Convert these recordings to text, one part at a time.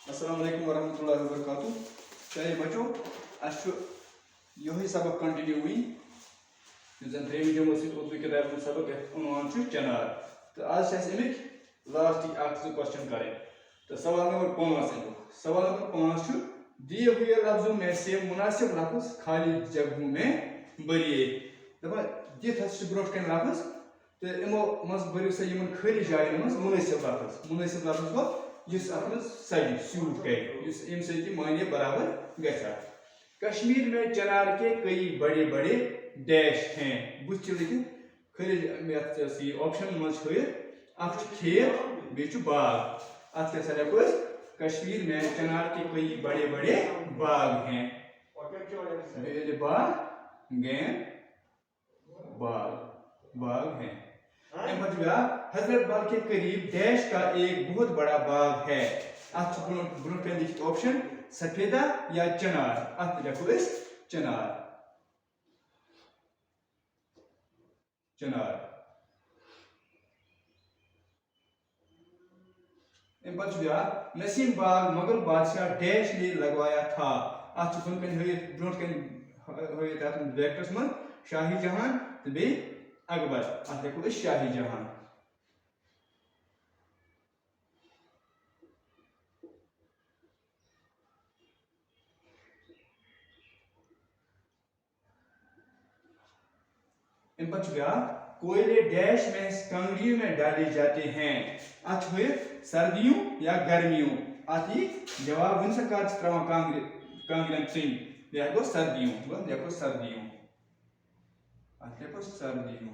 अस्सलाम वालेकुम वरहमतुल्लाहि वबरकातुहू। चलिए बच्चों, अच्छु यही सबक कंटिन्यू हुई जन त्रेम जमो उर्दू किताब सबक उनवान चनार। तो आज अमिक लास्ट क्वेश्चन करें। तो सवाल नंबर 5 सवाल नंबर 5 दिए हुए लफ्जों में से मुनासिब लफ्ज खाली जगहों में भरिए। दपा दित ब्रोट कन लफ्ज तो इमो मज भरियो सा यमन खाली जायन मज मुनासिब लफ्ज गो युस अत सज सूट कर यम सि माने बराबर गसा। कश्मीर में चिनार के कई बड़े बड़े डैश हैं। बुत लिखित खाली ऑप्शन मज खेत बे बाग अत कश्मीर में चिनार के कई बड़े बड़े बाग हैं। बाग गैन बाग बाग हैं। हजरत बल के करीब डैश का एक बहुत बड़ा बाग है। ब्रोट लिखित ऑप्शन सफेदा या चिनार। अत लिखो चिनार चिनार। नसीम बाग मुगल बादशाह डैश ने लगवाया था। अत ब्रोट ब्रैकेट्स में शाही जहां तो बे अकबर। अत लिखो शाही जहां। कोयले डैश में कंगड़ियों में डाले जाते हैं। अत सर्दियों या गर्मियों। अत जवाब वन सका कांगरन चुन लिखो सर्दियों लिखो सर्दियों। अत लिखो सर्दियों।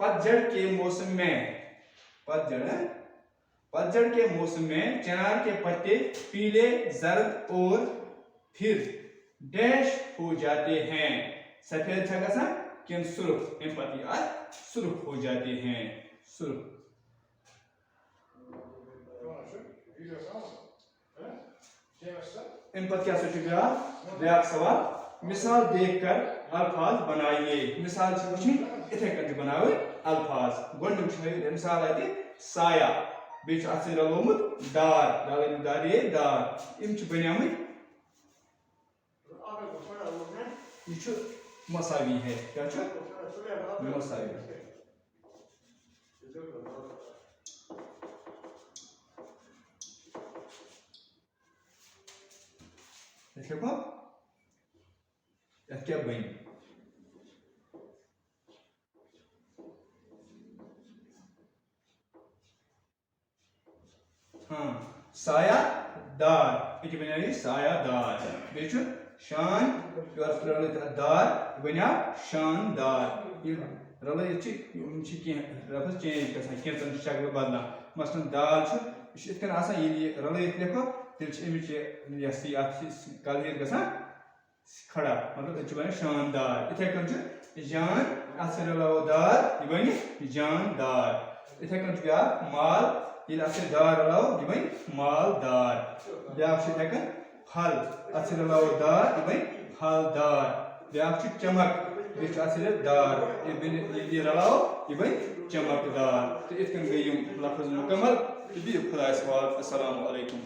पतझड़ के मौसम में पतझड़ के मौसम में चिनार के पत्ते पीले जर्द और फिर डैश हो जाते हैं। सफेद छा किन सुर्ख सुर्ख हो जाते हैं सुर्ख। क्या सवाल मिसाल देखकर अल्फाज बनाइए। मिसाल इथे कन बनाओ अल्फाज। गोडुक मिसाल आते साया बे रलोमुत दार दार इम बनियामत यह मसावी है। क्या मसावी क्या बन हाँ साया दार ये साया दार बे शान दार बना शानदार। रल लफ्ज चेंज कर शक्ल बदलान। मसलन दाल रल लिखो तेल कलर ग खड़ा मतलब बन शानदार। इथे कन जान अत रलाओ दार यह बन जानदार। इथे कन माल ये दार रलाओ यह बन मालदार। ब्या फल अत रलाओ दार यह बन फलदार। ब्या चमक दार ये रलाओ यह बन चमकदार। तो इत गई लफ्ज मुकम्मल। खुदा अस्सलाम वालेकुम।